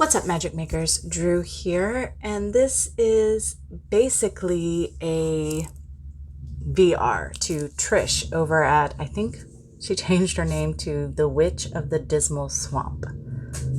What's up, magic makers? Drew here, and this is basically a VR to Trish over at, I think she changed her name to the Witch of the Dismal Swamp,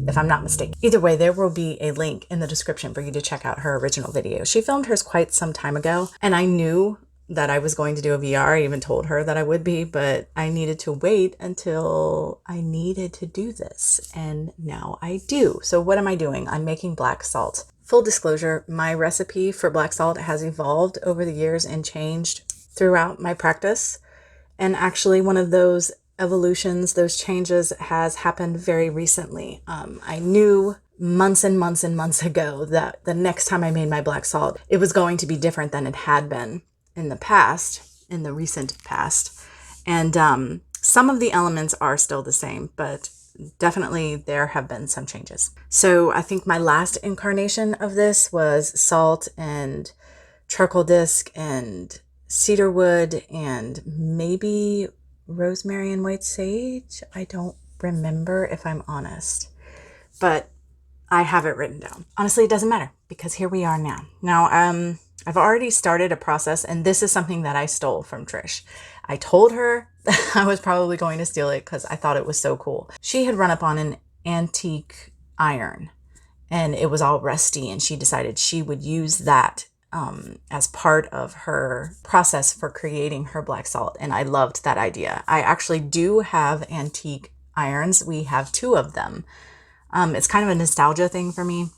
if I'm not mistaken. Either way, there will be a link in the description for you to check out her original video. She filmed hers quite some time ago, and I knew that I was going to do a VR. I even told her that I would be, but I needed to wait until I needed to do this. And now I do. So what am I doing? I'm making black salt. Full disclosure, my recipe for black salt has evolved over the years and changed throughout my practice. And actually one of those evolutions, those changes has happened very recently. I knew months and months and months ago that the next time I made my black salt, it was going to be different than it had been in the past, in the recent past. And some of the elements are still the same, but definitely there have been some changes. So I think my last incarnation of this was salt and charcoal disc and cedar wood and maybe rosemary and white sage. I don't remember, if I'm honest, but I have it written down. Honestly, it doesn't matter because here we are now. Now, I've already started a process, and this is something that I stole from Trish. I told her that I was probably going to steal it because I thought it was so cool. She had run up on an antique iron and it was all rusty, and she decided she would use that as part of her process for creating her black salt. And I loved that idea. I actually do have antique irons. We have two of them. It's kind of a nostalgia thing for me.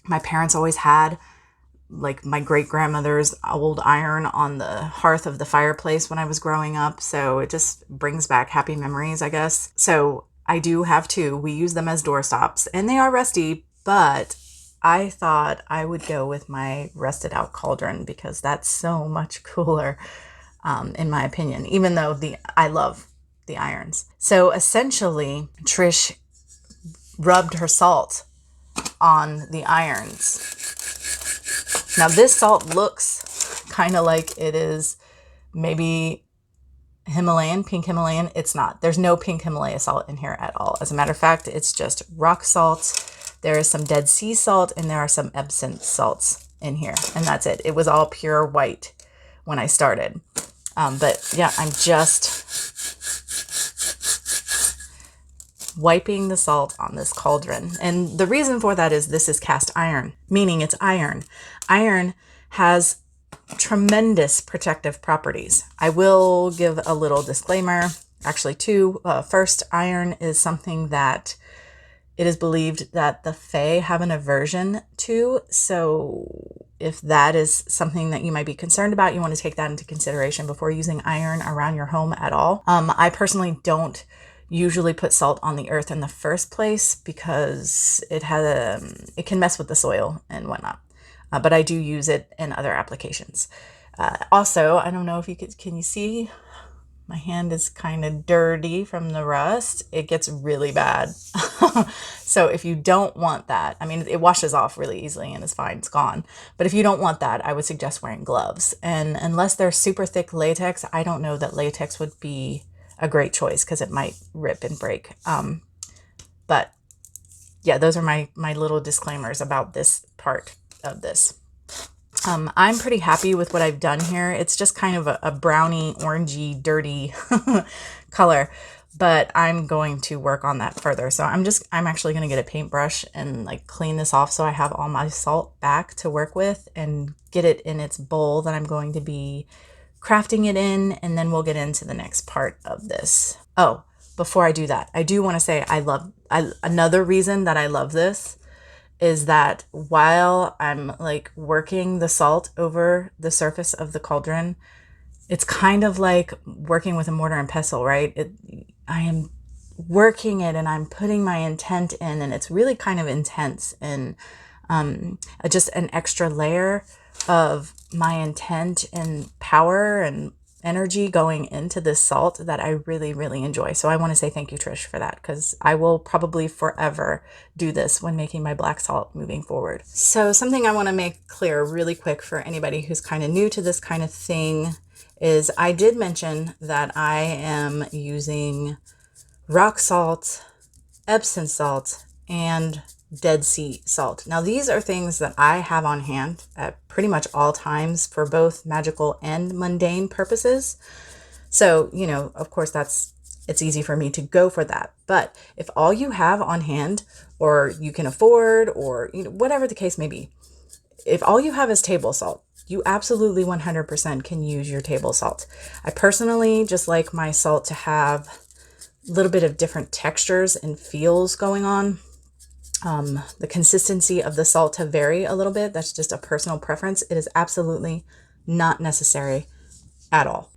My parents always had like my great-grandmother's old iron on the hearth of the fireplace when I was growing up. So it just brings back happy memories, I guess. So I do have two. We use them as doorstops and they are rusty, but I thought I would go with my rusted out cauldron because that's so much cooler, in my opinion, even though I love the irons. So essentially, Trish rubbed her salt on the irons. Now this salt looks kind of like it is maybe Himalayan, pink Himalayan. It's not. There's no pink Himalaya salt in here at all. As a matter of fact, it's just rock salt. There is some Dead Sea salt and there are some Epsom salts in here. And that's it. It was all pure white when I started. But yeah, I'm just wiping the salt on this cauldron. And the reason for that is this is cast iron, meaning it's iron. Iron has tremendous protective properties. I will give a little disclaimer, actually two. First, iron is something that it is believed that the Fae have an aversion to. So if that is something that you might be concerned about, you want to take that into consideration before using iron around your home at all. I personally don't usually put salt on the earth in the first place because it can mess with the soil and whatnot. But I do use it in other applications. Also, I don't know if can you see? My hand is kind of dirty from the rust. It gets really bad. So if you don't want that, I mean, it washes off really easily and it's fine, it's gone. But if you don't want that, I would suggest wearing gloves. And unless they're super thick latex, I don't know that latex would be a great choice because it might rip and break. But yeah, those are my little disclaimers about this part of this. I'm pretty happy with what I've done here. It's just kind of a browny, orangey, dirty color, but I'm going to work on that further. So I'm actually going to get a paintbrush and like clean this off so I have all my salt back to work with and get it in its bowl that I'm going to be crafting it in, and then we'll get into the next part of this. Oh, before I do that, I do want to say another reason that I love this is that while I'm like working the salt over the surface of the cauldron, it's kind of like working with a mortar and pestle, right? I am working it and I'm putting my intent in, and it's really kind of intense and just an extra layer of my intent and power and energy going into this salt that I really, really enjoy. So I want to say thank you, Trish, for that, because I will probably forever do this when making my black salt moving forward. So something I want to make clear really quick for anybody who's kind of new to this kind of thing is I did mention that I am using rock salt, Epsom salt, and Dead Sea salt. Now, these are things that I have on hand at pretty much all times for both magical and mundane purposes. So, you know, of course, it's easy for me to go for that. But if all you have on hand, or you can afford, or, you know, whatever the case may be, if all you have is table salt, you absolutely 100% can use your table salt. I personally just like my salt to have a little bit of different textures and feels going on. The consistency of the salt to vary a little bit. That's just a personal preference. It is absolutely not necessary at all.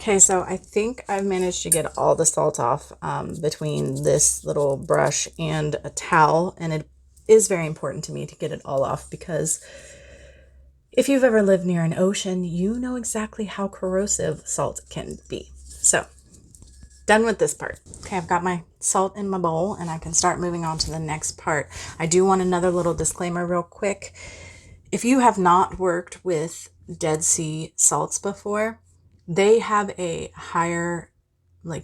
Okay, so I think I've managed to get all the salt off between this little brush and a towel, and it is very important to me to get it all off because if you've ever lived near an ocean, you know exactly how corrosive salt can be. So, done with this part. Okay, I've got my salt in my bowl and I can start moving on to the next part. I do want another little disclaimer real quick. If you have not worked with Dead Sea salts before, they have a higher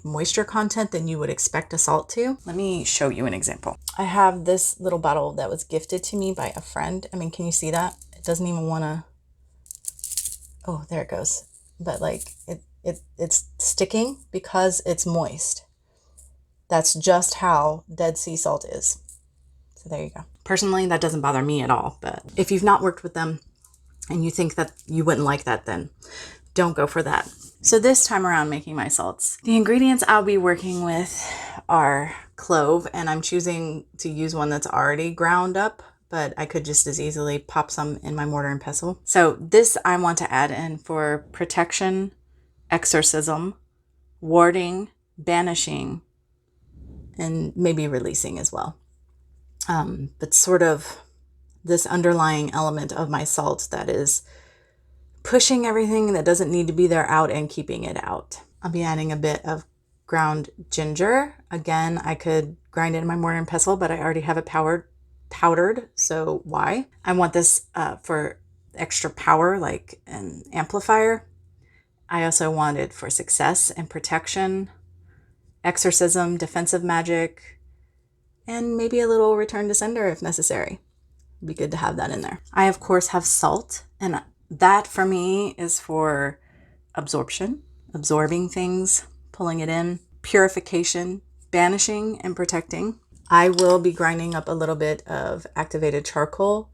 moisture content than you would expect a salt to. Let me show you an example. I have this little bottle that was gifted to me by a friend. I mean, can you see that? It doesn't even want to, oh, there it goes. But it's sticking because it's moist. That's just how Dead Sea salt is. So there you go. Personally, that doesn't bother me at all. But if you've not worked with them and you think that you wouldn't like that, then don't go for that. So this time around making my salts, the ingredients I'll be working with are clove, and I'm choosing to use one that's already ground up, but I could just as easily pop some in my mortar and pestle. So this I want to add in for protection, exorcism, warding, banishing, and maybe releasing as well. But sort of this underlying element of my salt that is pushing everything that doesn't need to be there out and keeping it out. I'll be adding a bit of ground ginger. Again, I could grind it in my mortar and pestle, but I already have it powdered, so why? I want this for extra power, like an amplifier. I also want it for success and protection, exorcism, defensive magic, and maybe a little return to sender if necessary. It'd be good to have that in there. I, of course, have salt, and that for me is for absorption, absorbing things, pulling it in, purification, banishing, and protecting. I will be grinding up a little bit of activated charcoal.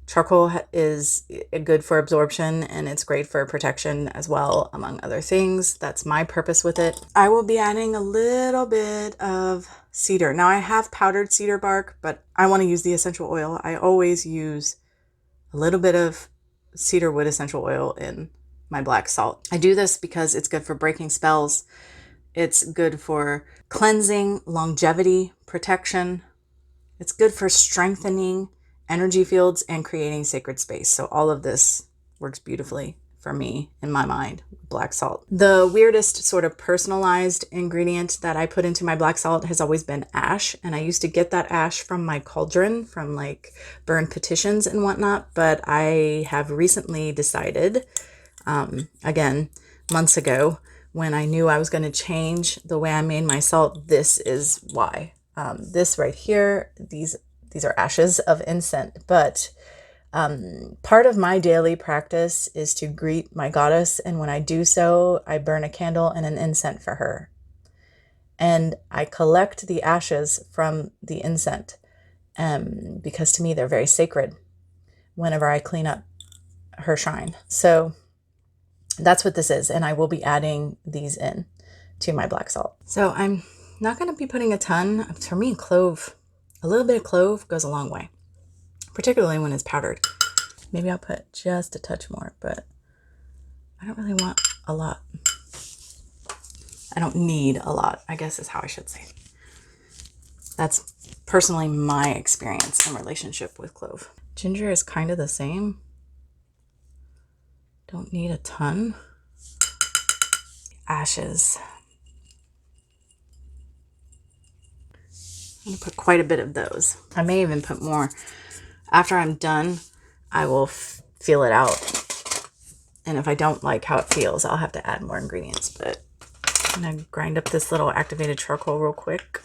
Charcoal is good for absorption and it's great for protection as well, among other things. That's my purpose with it. I will be adding a little bit of cedar. Now I have powdered cedar bark, but I want to use the essential oil. I always use a little bit of cedar wood essential oil in my black salt. I do this because it's good for breaking spells. It's good for cleansing, longevity, protection. It's good for strengthening energy fields and creating sacred space. So all of this works beautifully for me in my mind, black salt. The weirdest sort of personalized ingredient that I put into my black salt has always been ash. And I used to get that ash from my cauldron, from like burned petitions and whatnot. But I have recently decided, again, months ago, when I knew I was going to change the way I made my salt, this is why. This right here, these are ashes of incense, but part of my daily practice is to greet my goddess, and when I do so, I burn a candle and an incense for her. And I collect the ashes from the incense because to me they're very sacred whenever I clean up her shrine. So that's what this is, and I will be adding these in to my black salt. So I'm not going to be putting a ton. For me, clove, a little bit of clove goes a long way, particularly when it's powdered. Maybe I'll put just a touch more, but I don't really want a lot. I don't need a lot, I guess is how I should say. That's personally my experience and relationship with clove. Ginger is kind of the same. Don't need a ton. Ashes. I'm going to put quite a bit of those. I may even put more. After I'm done, I will feel it out. And if I don't like how it feels, I'll have to add more ingredients. But I'm going to grind up this little activated charcoal real quick.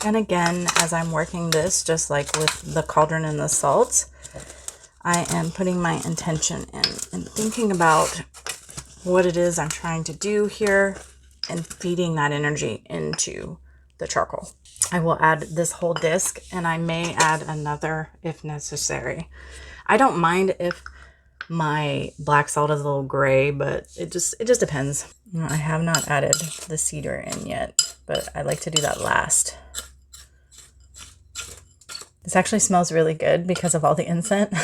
And again, as I'm working this, just like with the cauldron and the salt, I am putting my intention in and thinking about what it is I'm trying to do here and feeding that energy into the charcoal. I will add this whole disc, and I may add another if necessary. I don't mind if my black salt is a little gray, but it just depends. I have not added the cedar in yet, but I like to do that last. This actually smells really good because of all the incense.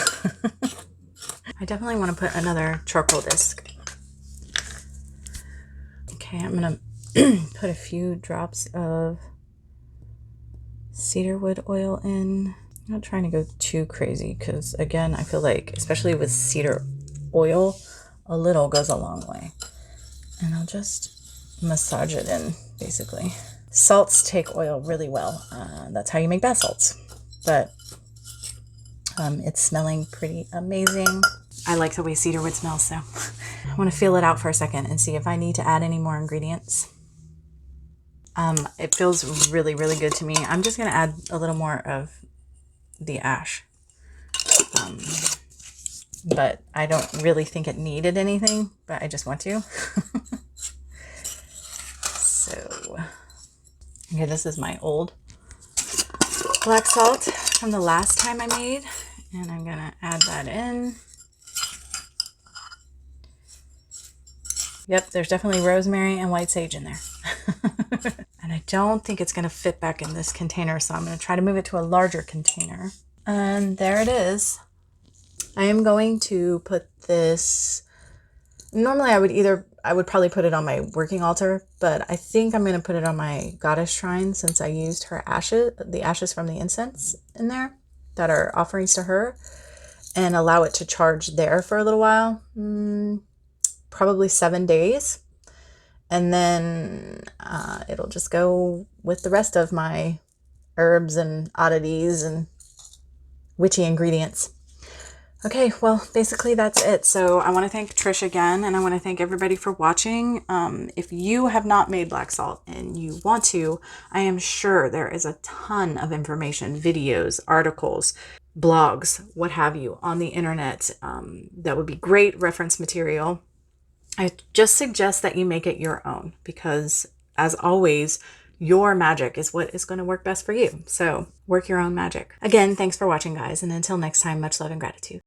I definitely want to put another charcoal disc. Okay, I'm gonna put a few drops of cedarwood oil in. I'm not trying to go too crazy because, again, I feel like, especially with cedar oil, a little goes a long way. And I'll just massage it in, basically. Salts take oil really well. That's how you make bath salts. But it's smelling pretty amazing. I like the way cedarwood smells, so I want to feel it out for a second and see if I need to add any more ingredients. It feels really, really good to me. I'm just going to add a little more of the ash. But I don't really think it needed anything, but I just want to. So, okay, this is my old black salt from the last time I made, and I'm gonna add that in. Yep, there's definitely rosemary and white sage in there. And I don't think it's gonna fit back in this container, so I'm gonna try to move it to a larger container. And there it is. I am going to put this, normally I would probably put it on my working altar, but I think I'm going to put it on my goddess shrine since I used her ashes, the ashes from the incense in there that are offerings to her, and allow it to charge there for a little while, probably 7 days. And then it'll just go with the rest of my herbs and oddities and witchy ingredients. Okay, well, basically that's it. So I want to thank Trish again, and I want to thank everybody for watching. If you have not made black salt and you want to, I am sure there is a ton of information, videos, articles, blogs, what have you, on the internet. That would be great reference material. I just suggest that you make it your own because, as always, your magic is what is going to work best for you. So work your own magic. Again, thanks for watching, guys. And until next time, much love and gratitude.